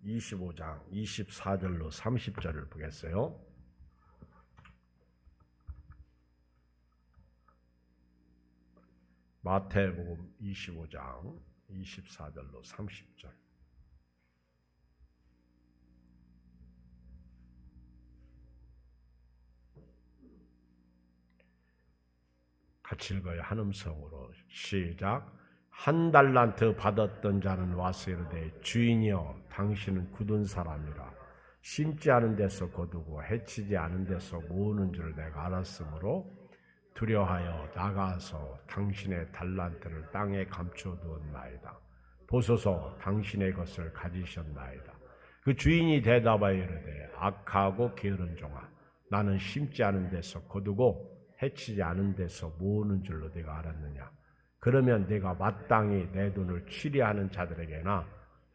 25장 24절로 30절을 보겠어요. 마태복음 25장 24절로 30절. 같이 읽어요. 한 음성으로 시작. 한 달란트 받았던 자는 와서 이르되 주인이여 당신은 굳은 사람이라 심지 않은 데서 거두고 해치지 않은 데서 모으는 줄 내가 알았으므로 두려하여 나가서 당신의 달란트를 땅에 감춰두었나이다. 보소서 당신의 것을 가지셨나이다. 그 주인이 대답하여 이르되 악하고 게으른 종아 나는 심지 않은 데서 거두고 해치지 않은 데서 모으는 줄로 내가 알았느냐. 그러면 내가 마땅히 내 돈을 취리하는 자들에게나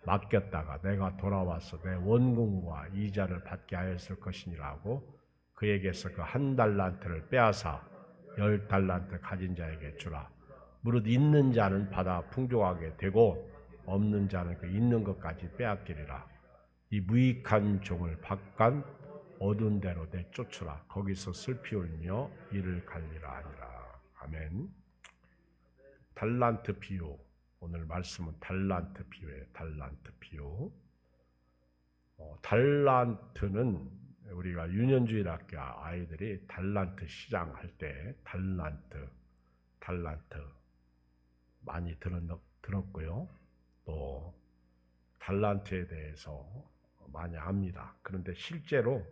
맡겼다가 내가 돌아와서 내 원금과 이자를 받게 하였을 것이니라고 그에게서 그 한 달란트를 빼앗아 10달란트 가진 자에게 주라. 무릇 있는 자는 받아 풍족하게 되고 없는 자는 그 있는 것까지 빼앗기리라. 이 무익한 종을 바깥 어두운 데로 내쫓으라. 거기서 슬피 울며 이를 갈리라 하니라. 아멘. 달란트 비유. 오늘 말씀은 달란트 비유예요. 달란트 비유. 달란트는 우리가 유년주일 학교 아이들이 달란트 시장 할 때 달란트 많이 들었고요. 또 달란트에 대해서 많이 압니다. 그런데 실제로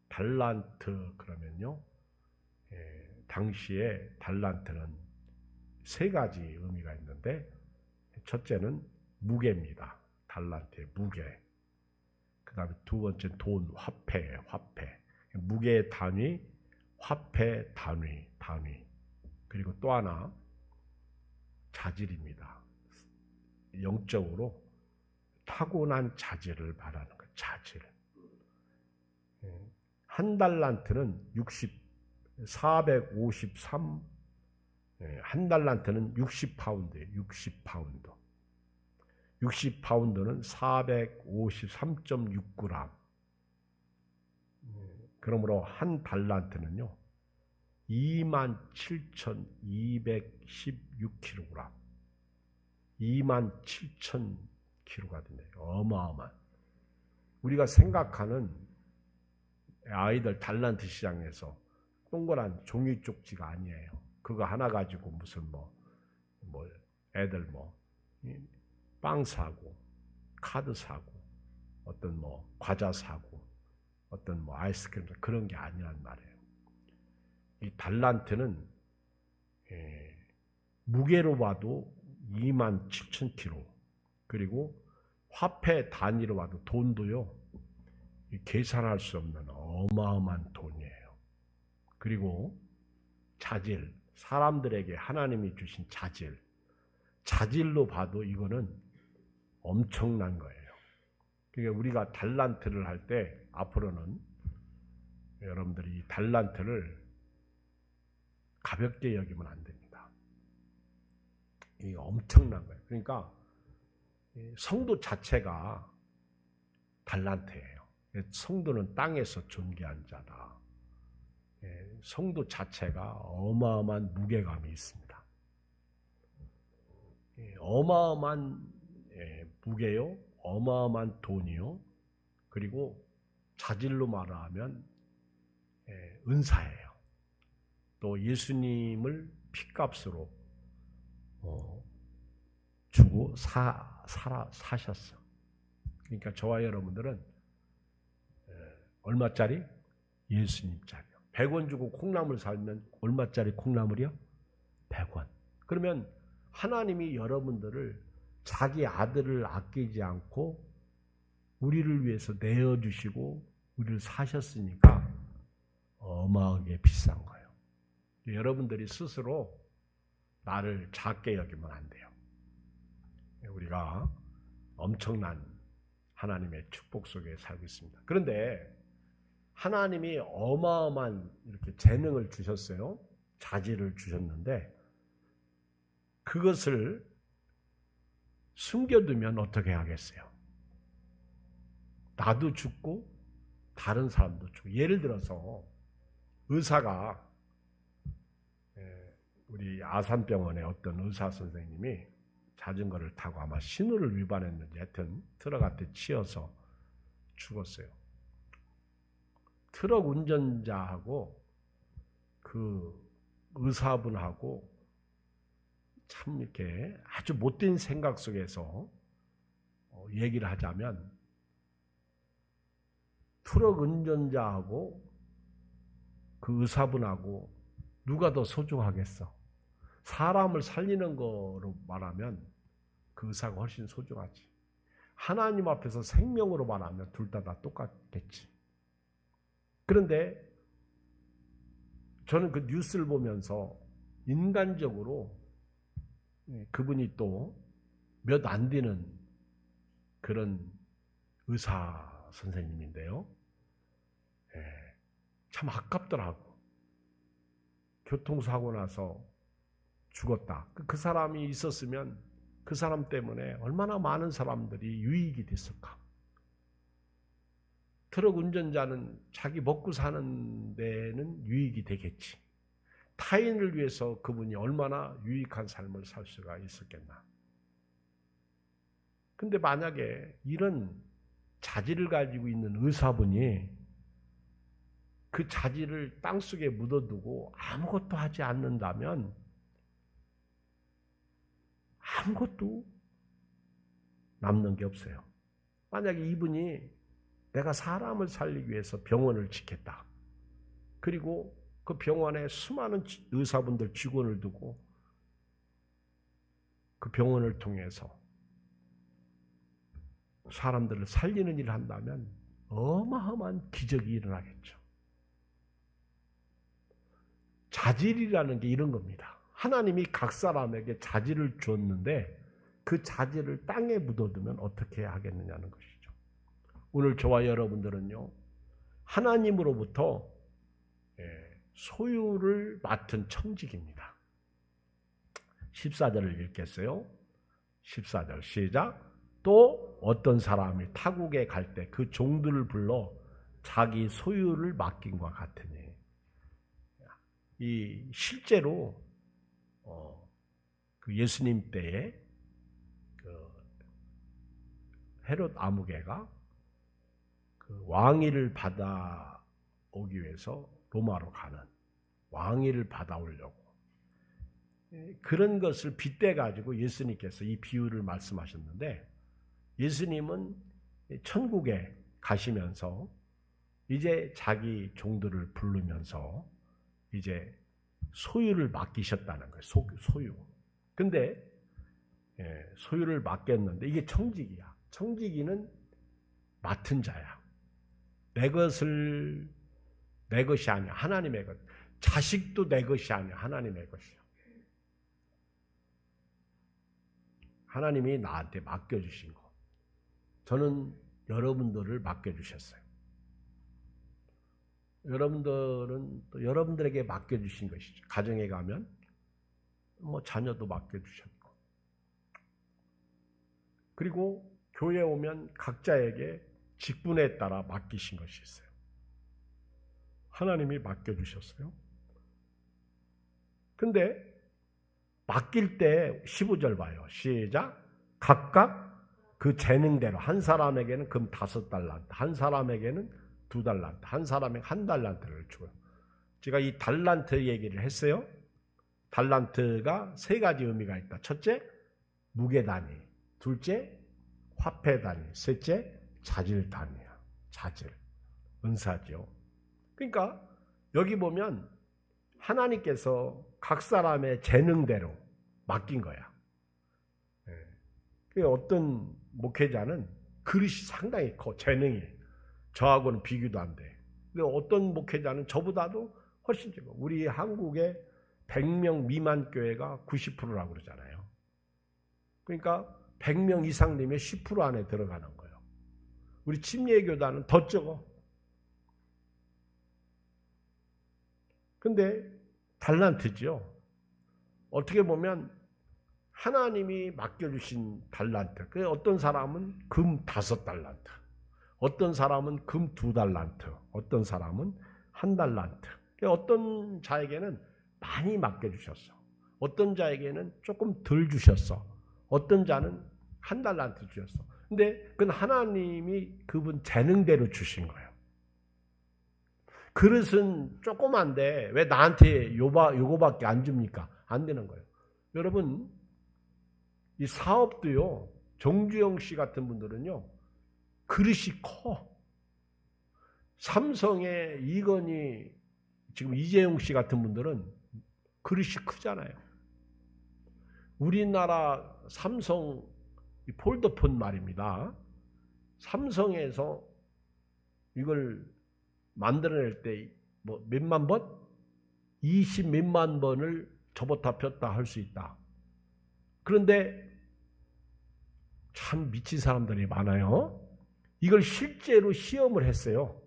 달란트 그러면요, 당시에 달란트는 세 가지 의미가 있는데 첫째는 무게입니다. 달란트의 무게. 그 다음에 두 번째는 돈, 화폐예요. 화폐. 무게의 단위, 화폐 단위. 그리고 또 하나 자질입니다. 영적으로 타고난 자질을 말하는 거예요. 자질. 한 달란트는 453, 한 달란트는 60파운드예요. 60파운드. 60파운드는 453.6g. 그러므로 한 달란트는요, 27,216kg. 27,000kg가 된대요. 어마어마한. 우리가 생각하는 아이들 달란트 시장에서 동그란 종이 쪽지가 아니에요. 그거 하나 가지고 무슨 애들 빵 사고, 카드 사고, 어떤 과자 사고, 어떤 아이스크림 사고, 그런 게 아니란 말이에요. 이 달란트는 무게로 봐도 27,000kg, 그리고 화폐 단위로 봐도 돈도요, 계산할 수 없는 어마어마한 돈이에요. 그리고 자질, 사람들에게 하나님이 주신 자질로 봐도 이거는 엄청난 거예요. 그러니까 우리가 달란트를 할 때 앞으로는 여러분들이 이 달란트를 가볍게 여기면 안 됩니다. 이게 엄청난 거예요. 그러니까 성도 자체가 달란트예요. 성도는 땅에서 존귀한 자다. 성도 자체가 어마어마한 무게감이 있습니다. 어마어마한 무게요, 어마어마한 돈이요, 그리고 자질로 말하면 은사예요. 또 예수님을 핏값으로 주고 사셨어. 그러니까 저와 여러분들은 얼마짜리? 예수님짜리요. 100원 주고 콩나물 사면 얼마짜리 콩나물이요? 100원. 그러면 하나님이 여러분들을 자기 아들을 아끼지 않고 우리를 위해서 내어주시고 우리를 사셨으니까 어마하게 비싼 거예요. 여러분들이 스스로 나를 작게 여기면 안 돼요. 우리가 엄청난 하나님의 축복 속에 살고 있습니다. 그런데 하나님이 어마어마한 이렇게 재능을 주셨어요. 자질을 주셨는데 그것을 숨겨두면 어떻게 하겠어요? 나도 죽고 다른 사람도 죽고. 예를 들어서 의사가 우리 아산병원의 어떤 의사 선생님이 자전거를 타고 아마 신호를 위반했는지 하여튼 트럭한테 치여서 죽었어요. 트럭 운전자하고 그 의사분하고 참 이렇게 아주 못된 생각 속에서 얘기를 하자면 트럭 운전자하고 그 의사분하고 누가 더 소중하겠어? 사람을 살리는 거로 말하면 그 의사가 훨씬 소중하지. 하나님 앞에서 생명으로 말하면 둘 다 똑같겠지. 그런데 저는 그 뉴스를 보면서 인간적으로 그분이 또 몇 안 되는 그런 의사 선생님인데요. 참 아깝더라고. 교통사고 나서 죽었다. 그 사람이 있었으면 그 사람 때문에 얼마나 많은 사람들이 유익이 됐을까. 트럭 운전자는 자기 먹고 사는 데는 유익이 되겠지. 타인을 위해서 그분이 얼마나 유익한 삶을 살 수가 있었겠나. 근데 만약에 이런 자질을 가지고 있는 의사분이 그 자질을 땅속에 묻어두고 아무것도 하지 않는다면 아무것도 남는 게 없어요. 만약에 이분이 내가 사람을 살리기 위해서 병원을 짓겠다. 그리고 그 병원에 수많은 의사분들 직원을 두고 그 병원을 통해서 사람들을 살리는 일을 한다면 어마어마한 기적이 일어나겠죠. 자질이라는 게 이런 겁니다. 하나님이 각 사람에게 자질을 줬는데 그 자질을 땅에 묻어두면 어떻게 하겠느냐는 것이죠. 오늘 저와 여러분들은요, 하나님으로부터 소유를 맡은 청직입니다. 14절을 읽겠어요. 14절 시작. 또 어떤 사람이 타국에 갈 때 그 종들을 불러 자기 소유를 맡긴과 같으니. 이 실제로 그 예수님 때에 그 헤롯 아무개가 그 왕위를 받아오기 위해서 로마로 가는, 왕위를 받아오려고 그런 것을 빗대 가지고 예수님께서 이 비유를 말씀하셨는데, 예수님은 천국에 가시면서 이제 자기 종들을 부르면서 이제 소유를 맡기셨다는 거예요. 소유. 근데 소유를 맡겼는데 이게 청지기야. 청지기는 맡은 자야. 내 것이 아니야. 하나님의 것. 자식도 내 것이 아니야. 하나님의 것이야. 하나님이 나한테 맡겨주신 거. 저는 여러분들을 맡겨주셨어요. 여러분들은 또 여러분들에게 맡겨주신 것이죠. 가정에 가면 자녀도 맡겨주셨고, 그리고 교회에 오면 각자에게 직분에 따라 맡기신 것이 있어요. 하나님이 맡겨주셨어요. 근데 맡길 때 15절 봐요. 시작. 각각 그 재능대로, 한 사람에게는 금 5달란트, 한 사람에게는 2달란트, 한 사람에게 1달란트를 줘요. 제가 이 달란트 얘기를 했어요. 달란트가 3가지 의미가 있다. 첫째, 무게 단위. 둘째, 화폐 단위. 셋째, 자질 단위야. 자질. 은사죠. 그러니까 여기 보면 하나님께서 각 사람의 재능대로 맡긴 거야. 어떤 목회자는 그릇이 상당히 커, 재능이. 저하고는 비교도 안 돼. 근데 어떤 목회자는 저보다도 훨씬 적어. 우리 한국의 100명 미만 교회가 90%라고 그러잖아요. 그러니까 100명 이상 되면 10% 안에 들어가는 거예요. 우리 침례교단은 더 적어. 근데 달란트죠. 어떻게 보면 하나님이 맡겨주신 달란트. 어떤 사람은 금 5달란트, 어떤 사람은 금 2달란트, 어떤 사람은 1달란트. 어떤 자에게는 많이 맡겨주셨어. 어떤 자에게는 조금 덜 주셨어. 어떤 자는 1달란트 주셨어. 근데 그건 하나님이 그분 재능대로 주신 거예요. 그릇은 조그만데 왜 나한테 요거밖에 안 줍니까? 안 되는 거예요. 여러분, 이 사업도요, 정주영 씨 같은 분들은요, 그릇이 커. 삼성의 이건희, 지금 이재용 씨 같은 분들은 그릇이 크잖아요. 우리나라 삼성 폴더폰 말입니다. 삼성에서 이걸 만들어낼 때 뭐 몇만 번? 20 몇만 번을 접었다 폈다 할 수 있다. 그런데 참 미친 사람들이 많아요. 이걸 실제로 시험을 했어요.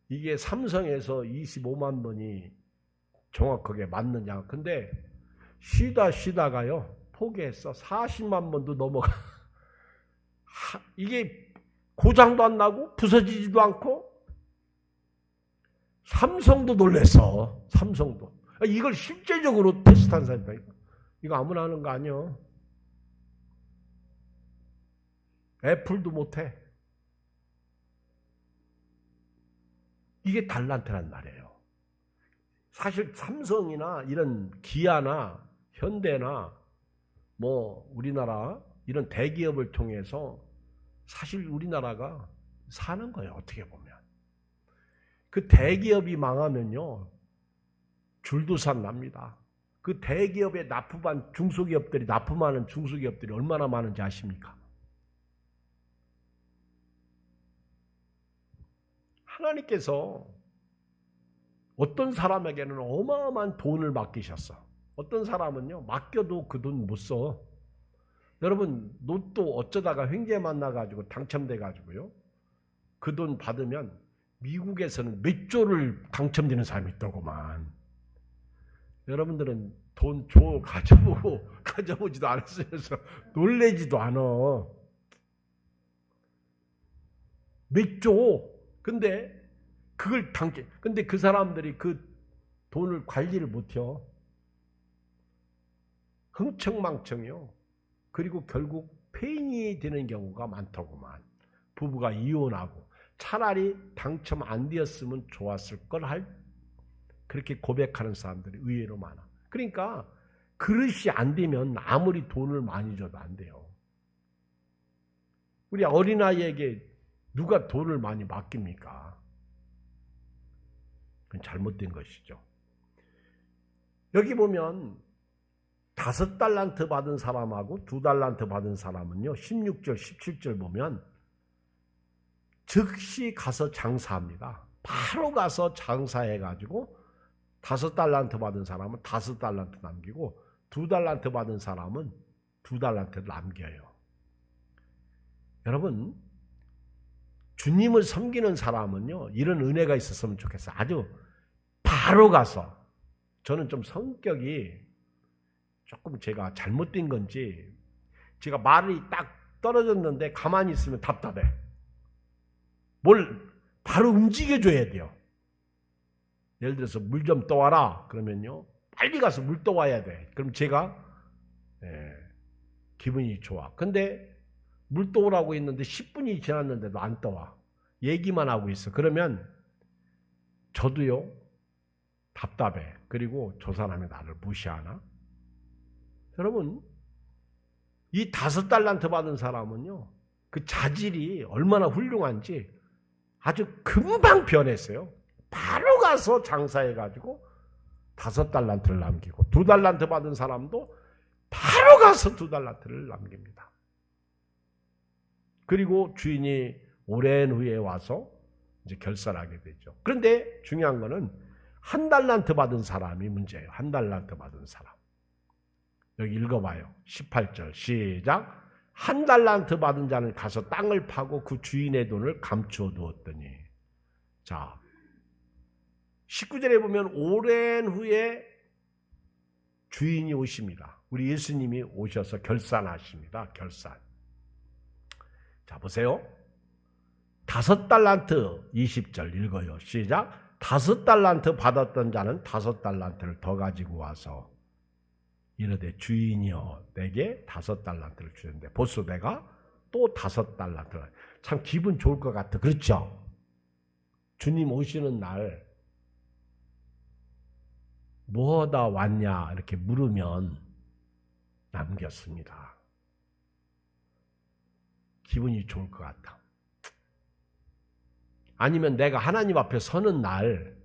이게 삼성에서 25만 번이 정확하게 맞느냐. 근데 쉬다가요, 포기했어. 40만 번도 넘어가. 이게 고장도 안 나고 부서지지도 않고. 삼성도 놀랬어. 삼성도. 이걸 실제적으로 테스트한 사람이다. 이거 아무나 하는 거 아니야. 애플도 못해. 이게 달란트란 말이에요. 사실 삼성이나 이런 기아나 현대나 뭐 우리나라 이런 대기업을 통해서 사실 우리나라가 사는 거예요. 어떻게 보면. 그 대기업이 망하면요, 줄도산 납니다. 그 대기업에 납품한 중소기업들이, 납품하는 중소기업들이 얼마나 많은지 아십니까? 하나님께서 어떤 사람에게는 어마어마한 돈을 맡기셨어. 어떤 사람은요, 맡겨도 그 돈 못 써. 여러분, 로또 어쩌다가 횡재 만나가지고 당첨돼가지고요, 그 돈 받으면 미국에서는 몇 조를 당첨되는 사람이 있더구만. 여러분들은 돈 가져보고 가져보지도 않았으면서 놀래지도 않아. 몇 조. 근데 그걸 근데 그 사람들이 그 돈을 관리를 못해요. 흥청망청이요. 그리고 결국 폐인이 되는 경우가 많더구만. 부부가 이혼하고 차라리 당첨 안 되었으면 좋았을 걸 그렇게 고백하는 사람들이 의외로 많아. 그러니까 그릇이 안 되면 아무리 돈을 많이 줘도 안 돼요. 우리 어린아이에게 누가 돈을 많이 맡깁니까? 그건 잘못된 것이죠. 여기 보면 5달란트 받은 사람하고 2달란트 받은 사람은요, 16절, 17절 보면 즉시 가서 장사합니다. 바로 가서 장사해가지고 5달란트 받은 사람은 5달란트 남기고 2달란트 받은 사람은 2달란트를 남겨요. 여러분, 주님을 섬기는 사람은요, 이런 은혜가 있었으면 좋겠어요. 아주 바로 가서. 저는 좀 성격이 조금 제가 잘못된 건지, 제가 말이 딱 떨어졌는데 가만히 있으면 답답해. 뭘 바로 움직여줘야 돼요. 예를 들어서 물 좀 떠와라 그러면요, 빨리 가서 물 떠와야 돼. 그럼 제가 기분이 좋아. 근데 물 떠오라고 했는데 10분이 지났는데도 안 떠와. 얘기만 하고 있어. 그러면 저도요, 답답해. 그리고 저 사람이 나를 무시하나? 여러분, 이 5달란트 받은 사람은요, 그 자질이 얼마나 훌륭한지 아주 금방 변했어요. 바로 가서 장사해가지고 5달란트를 남기고, 2달란트 받은 사람도 바로 가서 2달란트를 남깁니다. 그리고 주인이 오랜 후에 와서 이제 결산하게 되죠. 그런데 중요한 거는 1달란트 받은 사람이 문제예요. 1달란트 받은 사람. 여기 읽어봐요. 18절 시작. 1달란트 받은 자는 가서 땅을 파고 그 주인의 돈을 감추어 두었더니. 자, 19절에 보면 오랜 후에 주인이 오십니다. 우리 예수님이 오셔서 결산하십니다. 결산. 자, 보세요. 5달란트 20절 읽어요. 시작. 5달란트 받았던 자는 5달란트를 더 가지고 와서 이르되 주인이여 내게 5달란트를 주는데 보소 내가 또 5달란트를. 참 기분 좋을 것 같아. 그렇죠? 주님 오시는 날 뭐하다 왔냐 이렇게 물으면 남겼습니다. 기분이 좋을 것 같아. 아니면 내가 하나님 앞에 서는 날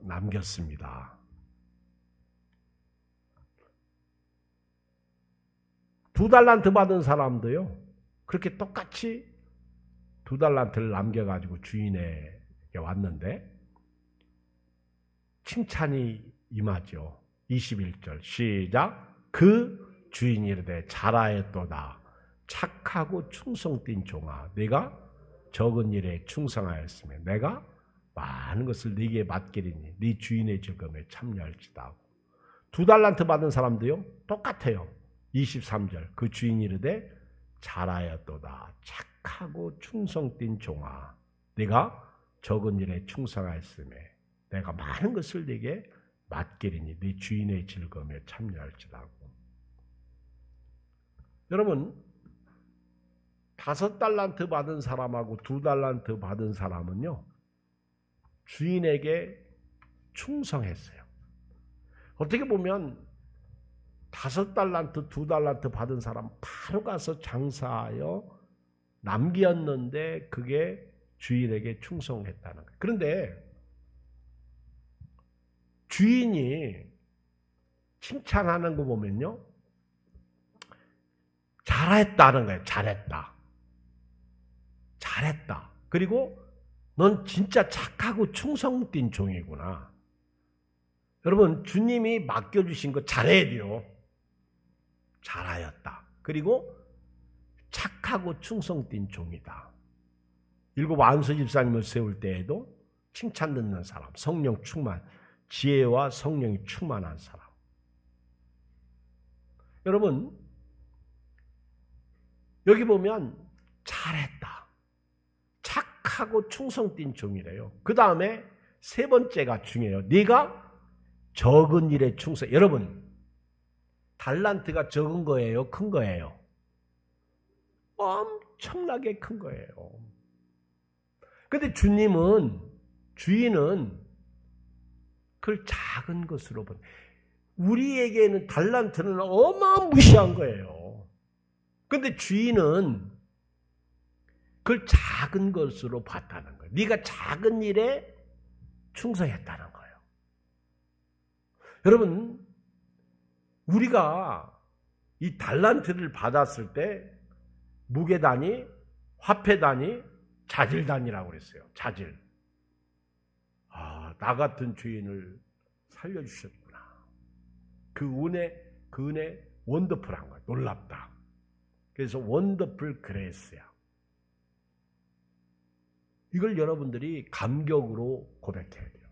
남겼습니다. 2달란트 받은 사람도요, 그렇게 똑같이 2달란트를 남겨가지고 주인에게 왔는데, 칭찬이 임하죠. 21절, 시작. 그 주인이 이르되 잘하였도다. 착하고 충성된 종아, 네가 적은 일에 충성하였으며 내가 많은 것을 네게 맡기리니 네 주인의 즐거움에 참여할지다. 2달란트 받은 사람도요, 똑같아요. 23절, 그 주인이 이르되 잘하였도다. 착하고 충성된 종아, 네가 적은 일에 충성하였으며 내가 많은 것을 네게 맡기리니 네 주인의 즐거움에 참여할지라고. 여러분, 5달란트 받은 사람하고 2달란트 받은 사람은요, 주인에게 충성했어요. 어떻게 보면 5달란트, 2달란트 받은 사람 바로 가서 장사하여 남겼는데 그게 주인에게 충성했다는 거예요. 그런데 주인이 칭찬하는 거 보면요, 잘했다는 거예요. 잘했다. 잘했다. 그리고 넌 진짜 착하고 충성된 종이구나. 여러분, 주님이 맡겨주신 거 잘해야 돼요. 잘하였다. 그리고 착하고 충성된 종이다. 7 안수 집사님을 세울 때에도 칭찬 듣는 사람, 성령 충만, 지혜와 성령이 충만한 사람. 여러분, 여기 보면 잘했다. 착하고 충성된 종이래요. 그 다음에 3번째가 중요해요. 네가 적은 일에 충성. 여러분, 달란트가 적은 거예요? 큰 거예요? 엄청나게 큰 거예요. 근데 주인은 그걸 작은 것으로 본. 우리에게는 달란트는 어마무시한 거예요. 근데 주인은 그걸 작은 것으로 봤다는 거예요. 네가 작은 일에 충성했다는 거예요. 여러분, 우리가 이 달란트를 받았을 때 무게단위, 화폐단위, 자질단위라고 그랬어요. 자질. 나 같은 주인을 살려주셨구나. 그 은혜 원더풀한 거야. 놀랍다. 그래서 원더풀 그레이스야. 이걸 여러분들이 감격으로 고백해야 돼요.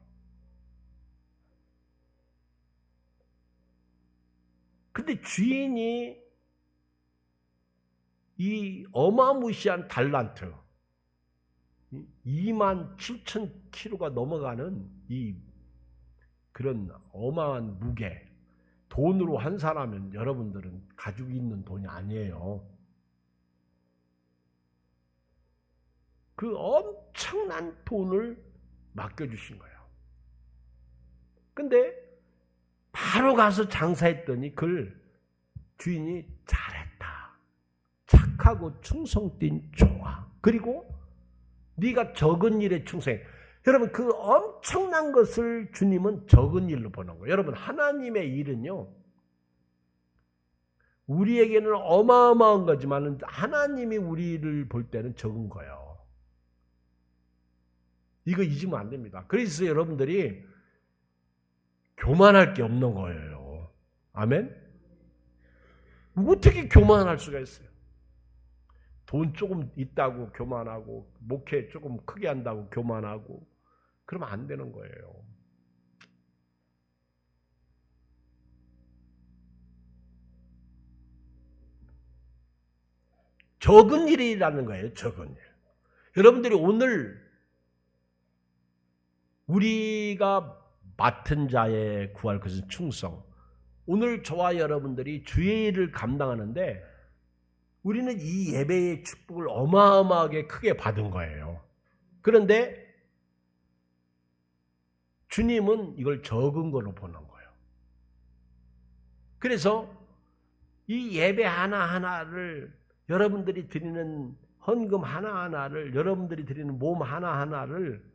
근데 주인이 이 어마무시한 달란트, 27,000kg가 넘어가는 이 그런 어마한 무게, 돈으로 환산하면 여러분들은 가지고 있는 돈이 아니에요. 그 엄청난 돈을 맡겨주신 거예요. 근데 바로 가서 장사했더니 그걸 주인이 잘했다. 착하고 충성된 종아. 그리고 네가 적은 일에 충성해. 여러분, 그 엄청난 것을 주님은 적은 일로 보는 거예요. 여러분, 하나님의 일은요, 우리에게는 어마어마한 거지만 하나님이 우리를 볼 때는 적은 거예요. 이거 잊으면 안 됩니다. 그래서 여러분들이 교만할 게 없는 거예요. 아멘? 어떻게 교만할 수가 있어요? 돈 조금 있다고 교만하고, 목회 조금 크게 한다고 교만하고, 그러면 안 되는 거예요. 적은 일이라는 거예요. 적은 일. 여러분들이 오늘 우리가 맡은 자에 구할 것은 충성. 오늘 저와 여러분들이 주의 일을 감당하는데 우리는 이 예배의 축복을 어마어마하게 크게 받은 거예요. 그런데 주님은 이걸 적은 거로 보는 거예요. 그래서 이 예배 하나하나를 여러분들이 드리는 헌금 하나하나를 여러분들이 드리는 몸 하나하나를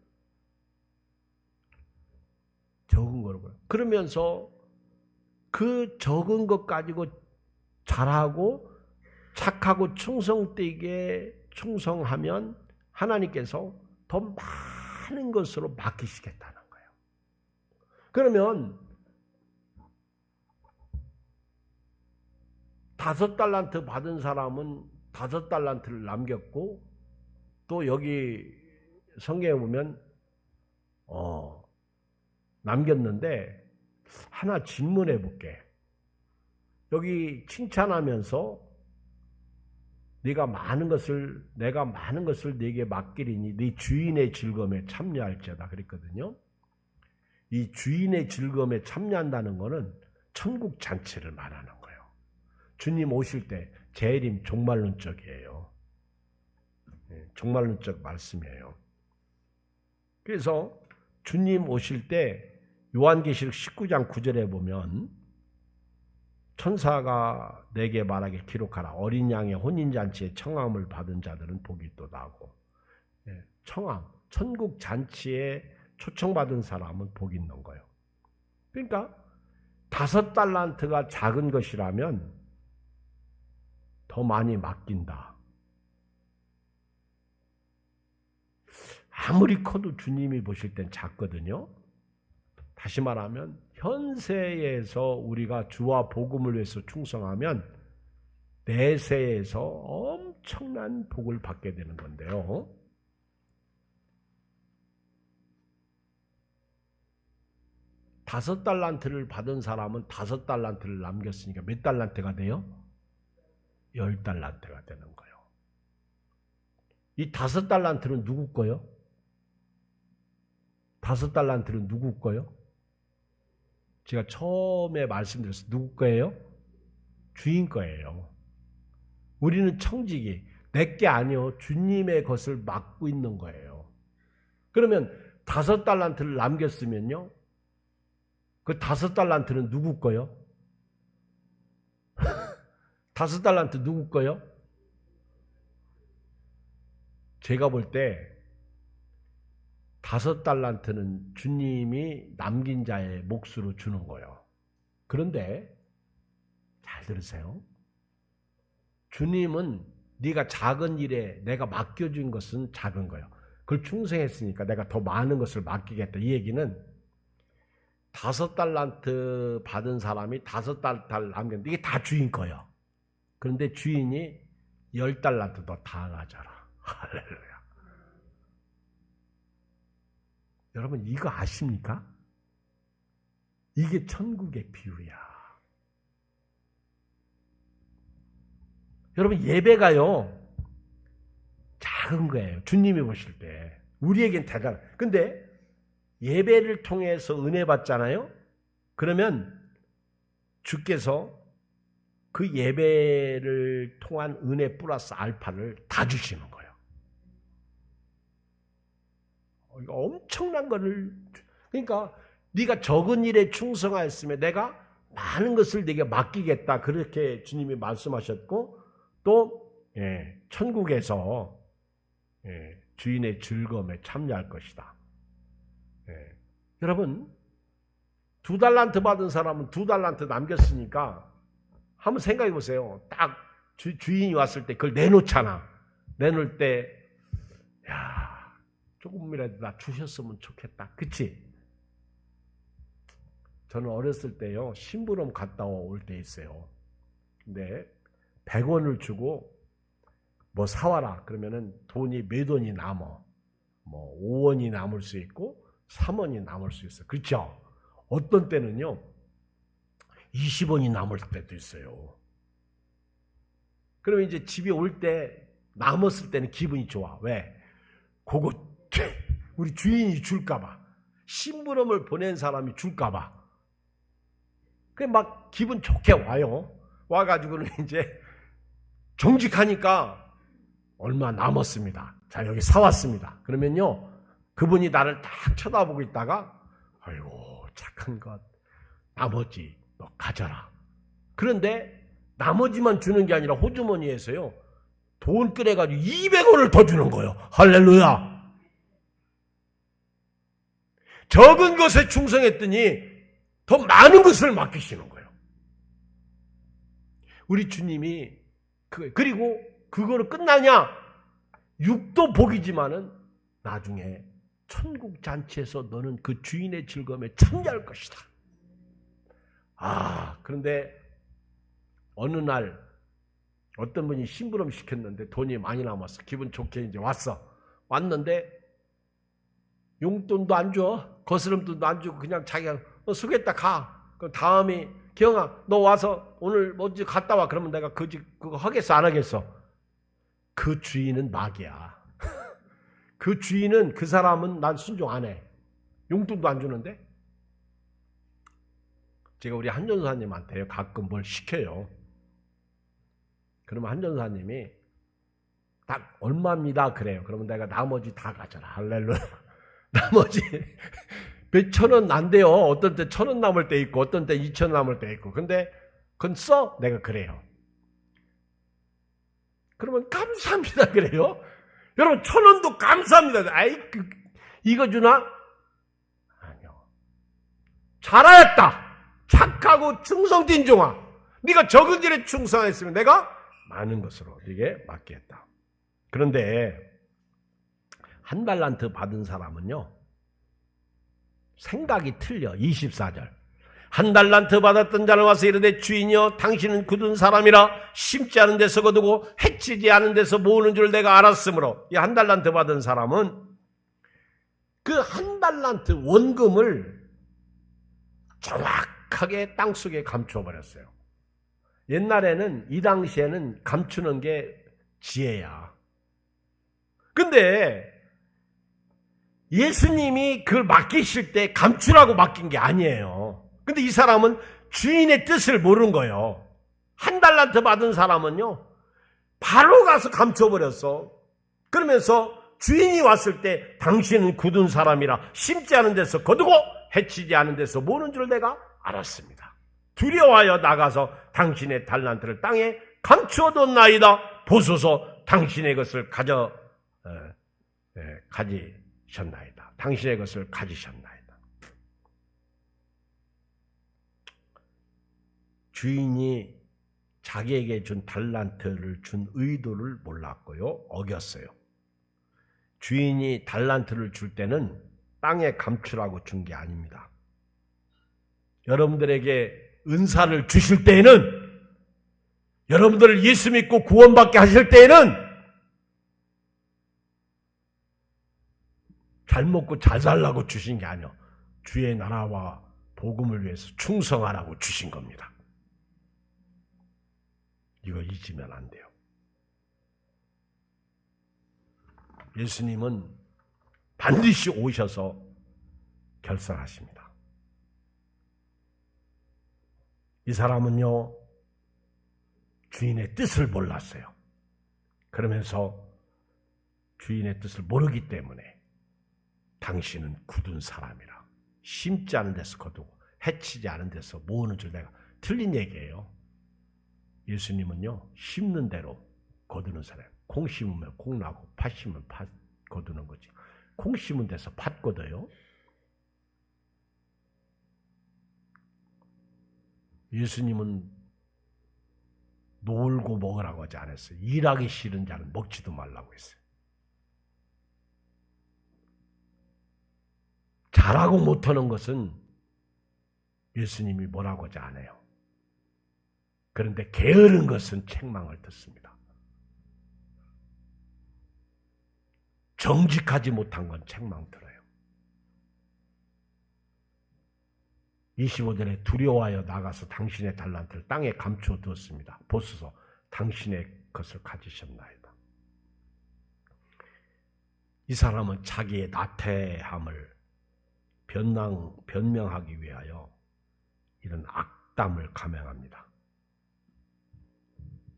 적은 거로 봐요. 그러면서 그 적은 것 가지고 잘하고 착하고 충성되게 충성하면 하나님께서 더 많은 것으로 맡기시겠다는 거예요. 그러면 5달란트 받은 사람은 5달란트를 남겼고 또 여기 성경에 보면 남겼는데 하나 질문해 볼게. 여기 칭찬하면서 내가 많은 것을 네게 맡기리니 네 주인의 즐거움에 참여할지어다 그랬거든요. 이 주인의 즐거움에 참여한다는 것은 천국 잔치를 말하는 거예요. 주님 오실 때 재림 종말론적이에요. 종말론적 말씀이에요. 그래서 주님 오실 때 요한계시록 19장 9절에 보면 천사가 내게 말하길 기록하라. 어린 양의 혼인잔치에 청함을 받은 자들은 복이 있도다 하고, 청함, 천국 잔치에 초청받은 사람은 복이 있는 거예요. 그러니까 5달란트가 작은 것이라면 더 많이 맡긴다. 아무리 커도 주님이 보실 땐 작거든요. 다시 말하면 현세에서 우리가 주와 복음을 위해서 충성하면 내세에서 엄청난 복을 받게 되는 건데요. $5달란트를 받은 사람은 5달란트를 남겼으니까 몇 달란트가 돼요? 10달란트가 되는 거예요. 이 5달란트는 누구 거요? 5달란트는 누구 거요? 제가 처음에 말씀드렸어요. 누구 거예요? 주인 거예요. 우리는 청지기, 내게 아니요. 주님의 것을 맡고 있는 거예요. 그러면 5달란트를 남겼으면요. 그 5달란트는 누구 거요? 5달란트 누구 거요? 제가 볼 때 5달란트는 주님이 남긴 자의 몫으로 주는 거예요. 그런데 잘 들으세요. 주님은 네가 작은 일에 내가 맡겨준 것은 작은 거예요. 그걸 충성했으니까 내가 더 많은 것을 맡기겠다. 이 얘기는 5달란트 받은 사람이 5달란트를 남겼는데 이게 다 주인 거예요. 그런데 주인이 10달란트 더 다 가져라. 할렐루야. 여러분 이거 아십니까? 이게 천국의 비유야. 여러분 예배가요 작은 거예요. 주님이 보실 때 우리에겐 대단. 근데 예배를 통해서 은혜 받잖아요. 그러면 주께서 그 예배를 통한 은혜 플러스 알파를 다 주시는 거예요. 이거 엄청난 거를. 그러니까 네가 적은 일에 충성하였으면 내가 많은 것을 네게 맡기겠다. 그렇게 주님이 말씀하셨고 또 천국에서 주인의 즐거움에 참여할 것이다. 여러분 2달란트 받은 사람은 2달란트 남겼으니까 한번 생각해 보세요. 딱 주인이 왔을 때 그걸 내놓잖아. 내놓을 때 야 조금이라도 나 주셨으면 좋겠다. 그치? 저는 어렸을 때요 심부름 갔다 올 때 있어요. 근데 100원을 주고 뭐 사와라 그러면은 돈이 몇 원이 남어. 뭐 5원이 남을 수 있고 3원이 남을 수 있어요. 그렇죠? 어떤 때는요 20원이 남을 때도 있어요. 그러면 이제 집에 올 때 남았을 때는 기분이 좋아. 왜? 그거 우리 주인이 줄까봐, 심부름을 보낸 사람이 줄까봐, 그게 막 기분 좋게 와요. 와가지고는 이제 정직하니까 얼마 남았습니다. 자, 여기 사왔습니다. 그러면요, 그분이 나를 딱 쳐다보고 있다가, 아이고 착한 것, 나머지 너 가져라. 그런데 나머지만 주는 게 아니라 호주머니에서요, 돈 꺼내가지고 200원을 더 주는 거예요. 할렐루야. 적은 것에 충성했더니 더 많은 것을 맡기시는 거예요. 우리 주님이 그리고 그거로 끝나냐? 육도 복이지만은 나중에 천국 잔치에서 너는 그 주인의 즐거움에 참여할 것이다. 그런데 어느 날 어떤 분이 심부름 시켰는데 돈이 많이 남았어. 기분 좋게 이제 왔는데 용돈도 안 줘. 거스름돈도 안 주고 그냥 자기가 수고했다 가. 그럼 다음에 기영아 너 와서 오늘 뭐지 갔다 와. 그러면 내가 그거 하겠어 안 하겠어? 그 주인은 마귀야. 그 주인은, 그 사람은 난 순종 안 해. 용돈도 안 주는데? 제가 우리 한 전사님한테 가끔 뭘 시켜요. 그러면 한 전사님이 딱 얼마입니다 그래요. 그러면 내가 나머지 다 가져라. 할렐루야. 나머지 몇 천 원 안 돼요. 어떤 때 1,000원 남을 때 있고 어떤 때 2,000원 남을 때 있고. 근데 그건 써? 내가 그래요. 그러면 감사합니다 그래요. 여러분 1,000원도 감사합니다. 이거 주나? 아니요. 잘하였다. 착하고 충성된 종아. 네가 적은 일에 충성했으면 내가 많은 것으로 네게 맡기겠다. 그런데 한 달란트 받은 사람은요, 생각이 틀려. 24절. 한 달란트 받았던 자는 와서 이르되 주인이여 당신은 굳은 사람이라 심지 않은 데서 거두고 해치지 않은 데서 모으는 줄 내가 알았으므로. 이 한 달란트 받은 사람은 그 한 달란트 원금을 정확하게 땅속에 감추어버렸어요. 옛날에는, 이 당시에는 감추는 게 지혜야. 근데 예수님이 그걸 맡기실 때 감추라고 맡긴 게 아니에요. 근데 이 사람은 주인의 뜻을 모르는 거예요. 한 달란트 받은 사람은요, 바로 가서 감춰버렸어. 그러면서 주인이 왔을 때 당신은 굳은 사람이라 심지 않은 데서 거두고 해치지 않은 데서 모는 줄 내가 알았습니다. 두려워하여 나가서 당신의 달란트를 땅에 감추어뒀나이다. 보소서 당신의 것을 가지셨나이다. 당신의 것을 가지셨나이다. 주인이 자기에게 준 달란트를 준 의도를 몰랐고요. 어겼어요. 주인이 달란트를 줄 때는 땅에 감추라고 준 게 아닙니다. 여러분들에게 은사를 주실 때에는, 여러분들을 예수 믿고 구원받게 하실 때에는 잘 먹고 잘 살라고 주신 게 아니에요. 주의 나라와 복음을 위해서 충성하라고 주신 겁니다. 이거 잊으면 안 돼요. 예수님은 반드시 오셔서 결산하십니다. 이 사람은요, 주인의 뜻을 몰랐어요. 그러면서 주인의 뜻을 모르기 때문에 당신은 굳은 사람이라 심지 않은 데서 거두고 해치지 않은 데서 모으는 줄 내가. 틀린 얘기예요. 예수님은요, 심는 대로 거두는 사람. 콩 심으면 콩 나고 팥 심으면 팥 거두는 거지. 콩 심은 데서 팥 거둬요? 예수님은 놀고 먹으라고 하지 않았어요. 일하기 싫은 자는 먹지도 말라고 했어요. 잘하고 못하는 것은 예수님이 뭐라고 하지 않아요. 그런데 게으른 것은 책망을 듣습니다. 정직하지 못한 건 책망 들어요. 25절에 두려워하여 나가서 당신의 달란트를 땅에 감추어 두었습니다. 보소서 당신의 것을 가지셨나이다. 이 사람은 자기의 나태함을 변명하기 위하여 이런 악담을 감행합니다.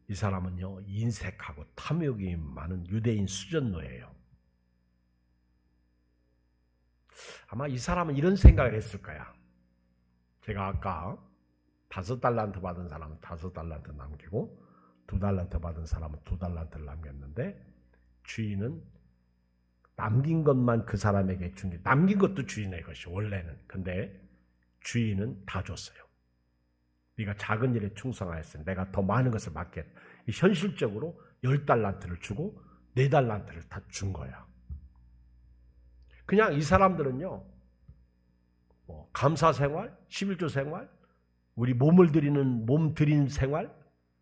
이 사람은요, 인색하고 탐욕이 많은 유대인 수전노예요. 아마 이 사람은 이런 생각을 했을 거야. 제가 아까 5달란트 받은 사람은 5달란트 남기고 2달란트 받은 사람은 2달란트를 남겼는데 주인은 남긴 것만 그 사람에게 준 게, 남긴 것도 주인의 것이 원래는. 근데 주인은 다 줬어요. 네가 작은 일에 충성하였으니 내가 더 많은 것을 맡겠다. 현실적으로 10달란트를 주고 4달란트를 다 준 거야. 그냥 이 사람들은요, 감사 생활, 11조 생활, 우리 몸 드리는 생활,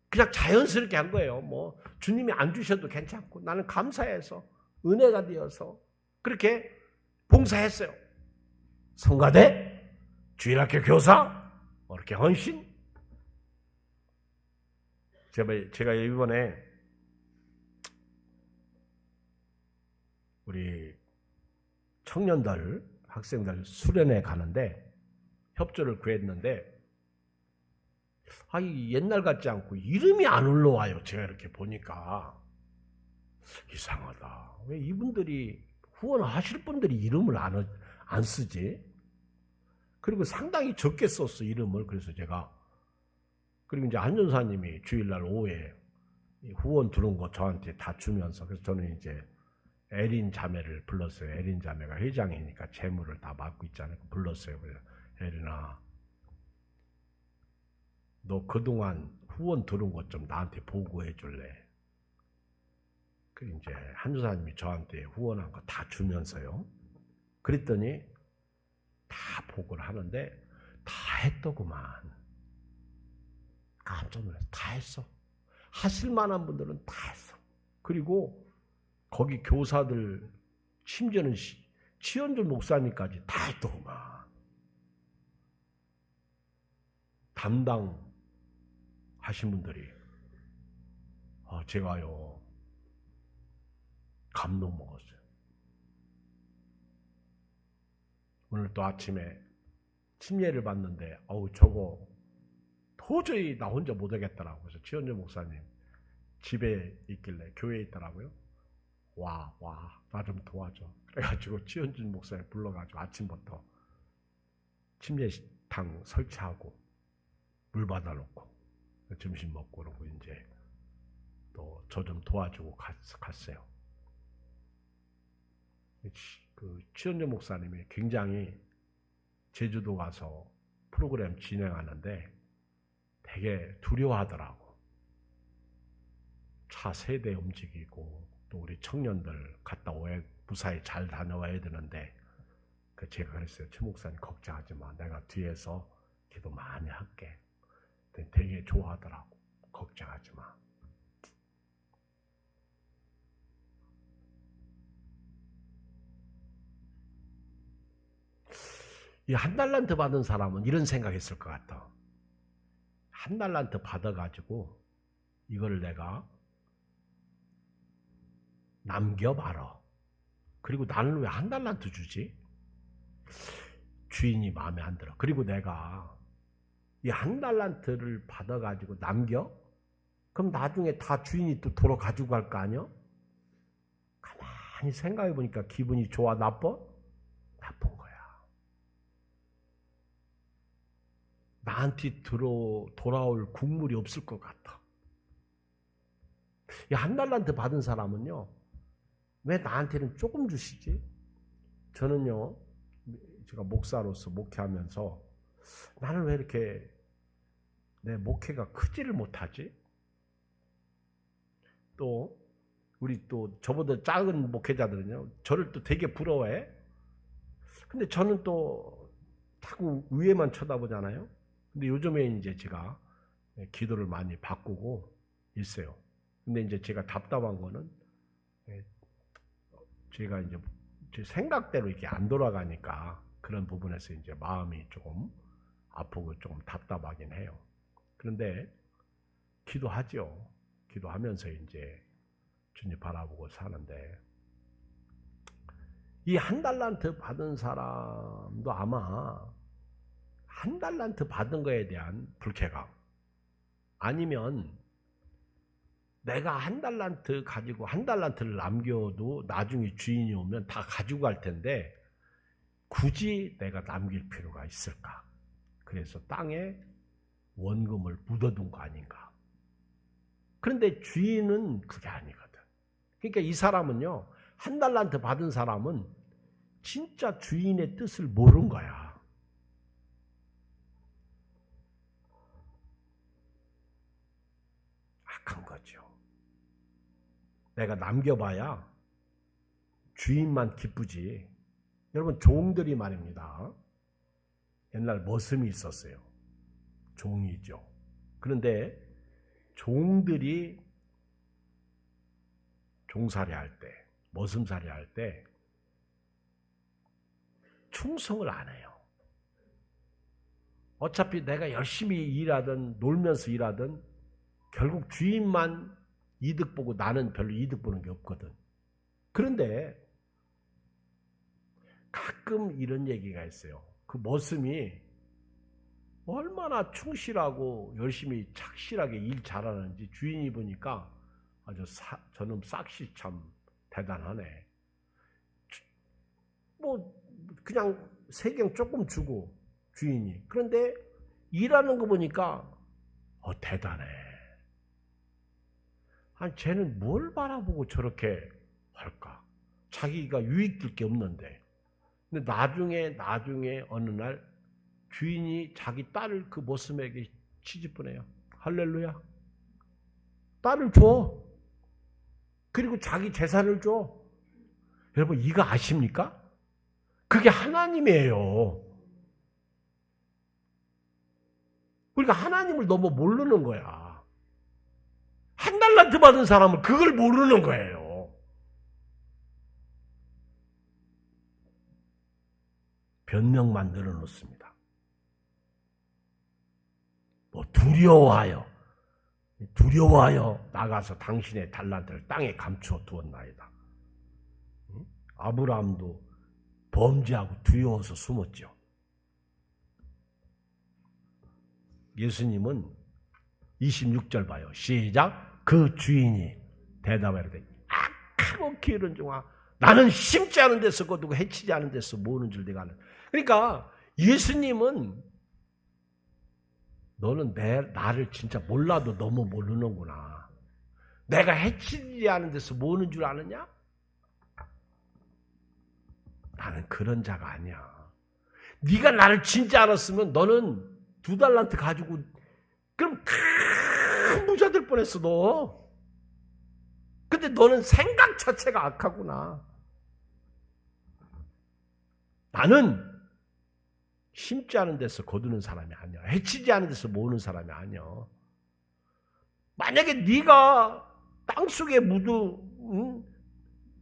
그냥 자연스럽게 한 거예요. 주님이 안 주셔도 괜찮고 나는 감사해서 은혜가 되어서 그렇게 봉사했어요. 성가대, 주일학교 교사, 이렇게 헌신. 제가 이번에 우리 청년들, 학생들 수련회 가는데 협조를 구했는데 옛날 같지 않고 이름이 안 올라와요. 제가 이렇게 보니까 이상하다. 왜 이분들이 후원하실 분들이 이름을 안 쓰지? 그리고 상당히 적게 썼어, 이름을. 그래서 제가, 그리고 이제 한 전사님이 주일날 오후에 후원 들어온 거 저한테 다 주면서, 그래서 저는 이제 에린 자매를 불렀어요. 에린 자매가 회장이니까 재물을 다 맡고 있잖아요. 불렀어요. 그래서 에린아, 너 그동안 후원 들어온 것 좀 나한테 보고해 줄래? 그 이제 한주사님이 저한테 후원한 거 다 주면서요. 그랬더니 다 보고를 하는데 다 했더구만. 깜짝 놀랐어. 다 했어. 하실 만한 분들은 다 했어. 그리고 거기 교사들, 심지어는 치현준 목사님까지 다 했더구만. 담당하신 분들이. 제가요, 감동 먹었어요. 오늘 또 아침에 침례를 받는데 저거 도저히 나 혼자 못하겠더라고요. 그래서 치현준 목사님 집에 있길래 교회에 있더라고요. 나 좀 도와줘. 그래가지고 치현준 목사님 불러가지고 아침부터 침례탕 설치하고 물 받아놓고 점심 먹고 그러고 이제 또 저 좀 도와주고 갔어요. 그 치현준 목사님이 굉장히 제주도 가서 프로그램 진행하는데 되게 두려워하더라고. 차 3대 움직이고 또 우리 청년들 갔다 무사히 잘 다녀와야 되는데 제가 그랬어요. 최 목사님 걱정하지 마. 내가 뒤에서 기도 많이 할게. 되게 좋아하더라고. 걱정하지 마. 이 1달란트 받은 사람은 이런 생각했을 것 같아. 1달란트 받아가지고 이걸 내가 남겨봐라. 그리고 나는 왜 1달란트 주지? 주인이 마음에 안 들어. 그리고 내가 이 1달란트를 받아가지고 남겨? 그럼 나중에 다 주인이 또 돌아 가지고 갈 거 아니야? 가만히 생각해보니까 기분이 좋아, 나빠? 나쁜 거야. 나한테 돌아올 국물이 없을 것 같아. 이 1달란트 받은 사람은요, 왜 나한테는 조금 주시지? 저는요, 제가 목사로서 목회하면서 나는 왜 이렇게 내 목회가 크지를 못하지? 또 우리 또 저보다 작은 목회자들은요, 저를 또 되게 부러워해. 근데 저는 또 자꾸 위에만 쳐다보잖아요. 근데 요즘에 이제 제가 기도를 많이 바꾸고 있어요. 근데 이제 제가 답답한 거는 제가 이제 제 생각대로 이렇게 안 돌아가니까 그런 부분에서 이제 마음이 조금 아프고 조금 답답하긴 해요. 그런데 기도하죠. 기도하면서 이제 주님 바라보고 사는데 이 한 달란트 받은 사람도 아마 한 달란트 받은 거에 대한 불쾌감, 아니면 내가 한 달란트 가지고 한 달란트를 남겨도 나중에 주인이 오면 다 가지고 갈 텐데 굳이 내가 남길 필요가 있을까? 그래서 땅에 원금을 묻어둔 거 아닌가? 그런데 주인은 그게 아니거든. 그러니까 이 사람은요, 한 달란트 받은 사람은 진짜 주인의 뜻을 모른 거야. 악한 거죠. 내가 남겨봐야 주인만 기쁘지. 여러분, 종들이 말입니다. 옛날 머슴이 있었어요. 종이죠. 그런데 종들이 종살이 할 때, 머슴살이 할 때 충성을 안 해요. 어차피 내가 열심히 일하든 놀면서 일하든 결국 주인만 이득 보고 나는 별로 이득 보는 게 없거든. 그런데 가끔 이런 얘기가 있어요. 그 머슴이 얼마나 충실하고 열심히 착실하게 일 잘하는지 주인이 보니까 아주 저놈 싹시 참 대단하네. 뭐 그냥 세경 조금 주고 주인이. 그런데 일하는 거 보니까 대단해. 아니 쟤는 뭘 바라보고 저렇게 할까? 자기가 유익될 게 없는데. 근데 나중에 어느 날 주인이 자기 딸을 그 머슴에게 취집보내요. 할렐루야. 딸을 줘. 그리고 자기 재산을 줘. 여러분 이거 아십니까? 그게 하나님이에요. 우리가 하나님을 너무 모르는 거야. 한 달란트 받은 사람은 그걸 모르는 거예요. 변명만 늘어놓습니다. 뭐 두려워하여 나가서 당신의 달란트를 땅에 감추어 두었나이다. 아브라함도 범죄하고 두려워서 숨었죠. 예수님은 26절 봐요. 시작. 그 주인이 대답하되 악하고 게으른 종아, 나는 심지 않은 데서 거두고 해치지 않은 데서 모으는 줄 내가 아는. 그러니까 예수님은 너는 나를 진짜 몰라도 너무 모르는구나. 내가 해치지 않은 데서 모으는 줄 아느냐? 나는 그런 자가 아니야. 네가 나를 진짜 알았으면 너는 2달란트 가지고 그럼 큰 부자 될 뻔했어 너. 근데 너는 생각 자체가 악하구나. 나는 심지 않은 데서 거두는 사람이 아니야. 해치지 않은 데서 모으는 사람이 아니야. 만약에 네가 땅속에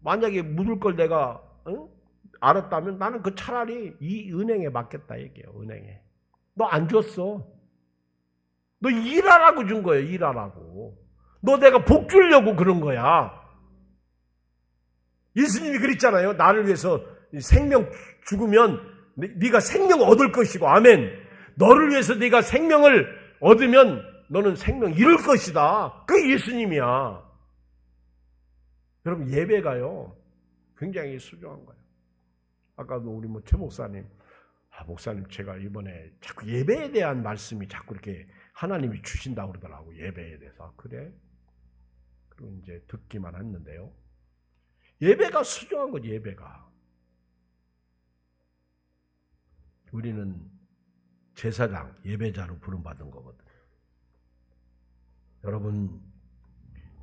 만약에 묻을 걸 내가 알았다면 나는 그 차라리 이 은행에 맡겼다 얘기해요. 은행에. 너 안 줬어. 너 일하라고 준 거예요. 일하라고. 너 내가 복 주려고 그런 거야. 예수님이 그랬잖아요. 나를 위해서 생명 죽으면 네가 생명 얻을 것이고, 아멘. 너를 위해서 네가 생명을 얻으면 너는 생명 잃을 것이다. 그게 예수님이야. 여러분 예배가요 굉장히 소중한 거예요. 아까도 우리 최 목사님, 목사님 제가 이번에 자꾸 예배에 대한 말씀이 자꾸 이렇게 하나님이 주신다고 그러더라고. 예배에 대해서. 그래? 그리고 이제 듣기만 했는데요. 예배가 소중한 거지. 예배가. 우리는 제사장, 예배자로 부름받은 거거든. 여러분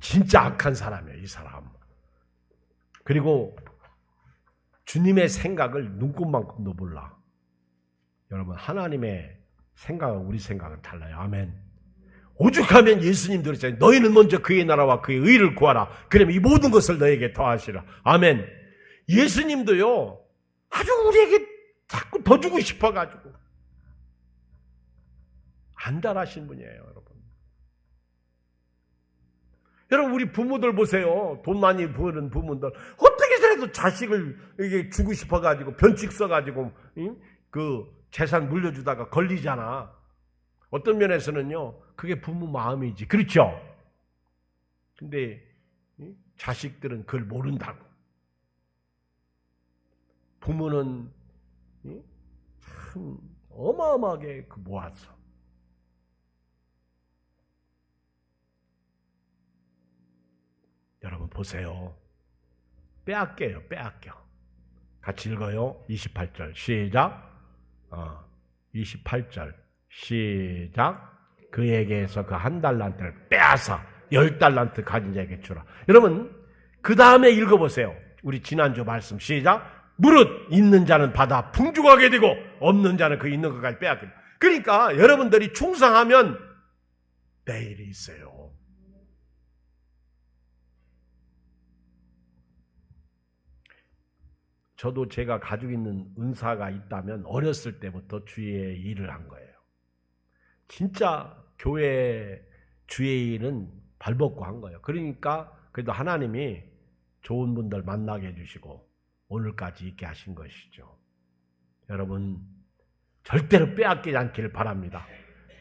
진짜 악한 사람이에요. 이 사람. 그리고 주님의 생각을 눈꼽만큼도 몰라. 여러분 하나님의 생각은 우리 생각은 달라요. 아멘. 오죽하면 예수님도 그랬잖아요. 너희는 먼저 그의 나라와 그의 의를 구하라. 그러면 이 모든 것을 너에게 더하시라. 아멘. 예수님도요 아주 우리에게 자꾸 더 주고 싶어가지고 안달하신 분이에요. 여러분. 여러분 우리 부모들 보세요. 돈 많이 버는 부모들 어떻게 어떻게라도 자식을 이게 주고 싶어가지고 변칙 써가지고 그 재산 물려주다가 걸리잖아. 어떤 면에서는요, 그게 부모 마음이지. 그렇죠? 근데 자식들은 그걸 모른다고. 부모는 참 어마어마하게 모았어. 여러분 보세요. 빼앗겨요. 빼앗겨. 같이 읽어요. 28절 시작. 28절 시작. 그에게서 그 한 달란트를 빼앗아 10달란트 가진 자에게 주라. 여러분 그 다음에 읽어보세요. 우리 지난주 말씀 시작. 무릇 있는 자는 받아 풍족하게 되고 없는 자는 그 있는 것까지 빼앗긴다. 그러니까 여러분들이 충성하면 내일이 있어요. 저도 제가 가지고 있는 은사가 있다면 어렸을 때부터 주의 일을 한 거예요. 진짜 교회 주의 일은 발벗고 한 거예요. 그러니까 그래도 하나님이 좋은 분들 만나게 해주시고 오늘까지 있게 하신 것이죠. 여러분 절대로 빼앗기지 않기를 바랍니다.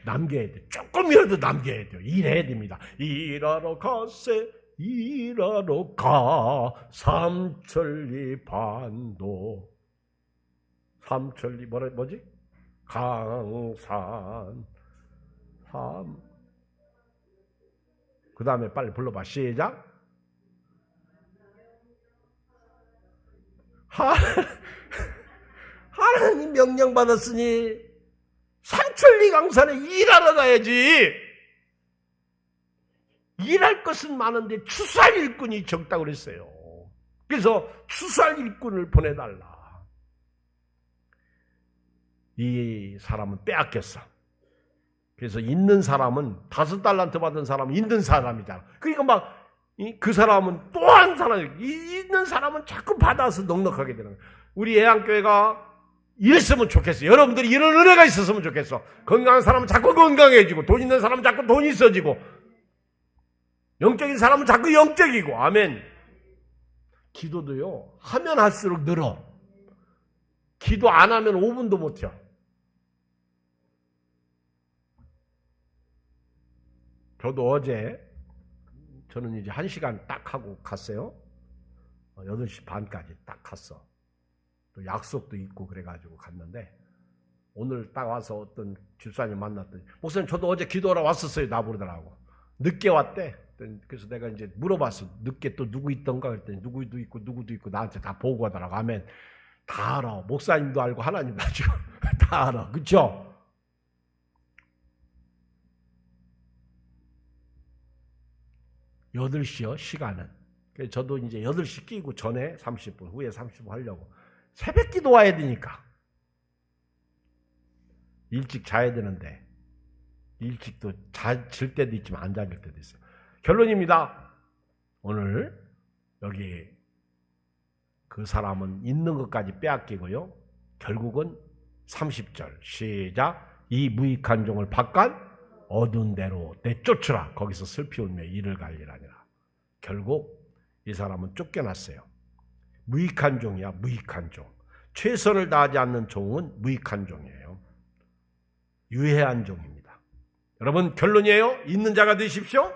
남겨야 돼요. 조금이라도 남겨야 돼요. 일해야 됩니다. 일하러 가세 일하러 가 삼천리 반도 삼천리 뭐지? 강산 그 다음에 빨리 불러봐. 시작. 하나님 명령 받았으니 삼천리 강산에 일하러 가야지. 일할 것은 많은데 추수할 일꾼이 적다고 그랬어요. 그래서 추수할 일꾼을 보내달라. 이 사람은 빼앗겼어. 그래서 있는 사람은 5달란트 받은 사람은 있는 사람이잖아. 그러니까 막 그 사람은 또 한 사람, 있는 사람은 자꾸 받아서 넉넉하게 되는 거예요. 우리 예양교회가 이랬으면 좋겠어. 여러분들이 이런 은혜가 있었으면 좋겠어. 건강한 사람은 자꾸 건강해지고 돈 있는 사람은 자꾸 돈이 있어지고 영적인 사람은 자꾸 영적이고. 아멘. 기도도요 하면 할수록 늘어. 기도 안 하면 5분도 못 해요. 저도 어제 저는 이제 1시간 딱 하고 갔어요. 8시 반까지 딱 갔어. 또 약속도 있고 그래가지고 갔는데 오늘 딱 와서 어떤 집사님 만났더니 목사님 저도 어제 기도하러 왔었어요. 나부르더라고. 늦게 왔대. 그래서 내가 이제 물어봤어. 늦게 또 누구 있던가 그랬더니 누구도 있고 나한테 다 보고 하더라고. 아멘. 다 알아. 목사님도 알고 하나님도 알고 다 알아. 그렇죠? 8시요 시간은. 그래서 저도 이제 8시 끼고 전에 30분 후에 30분 하려고. 새벽 기도 와야 되니까 일찍 자야 되는데 일찍도 잘 때도 있지만 안 자길 때도 있어요. 결론입니다. 오늘 여기 그 사람은 있는 것까지 빼앗기고요. 결국은 30절 시작. 이 무익한 종을 바깥 어두운 데로 내쫓으라. 거기서 슬피 울며 이를 갈리라니라. 결국 이 사람은 쫓겨났어요. 무익한 종이야. 무익한 종. 최선을 다하지 않는 종은 무익한 종이에요. 유해한 종입니다. 여러분 결론이에요. 있는 자가 되십시오.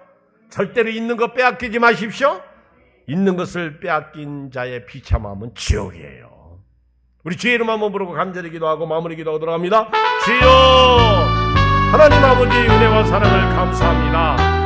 절대로 있는 것 빼앗기지 마십시오. 있는 것을 빼앗긴 자의 비참함은 지옥이에요. 우리 주의 이름 한번 부르고 간절히 기도하고 마무리 기도하고 들어갑니다. 주여 하나님 아버지 은혜와 사랑을 감사합니다.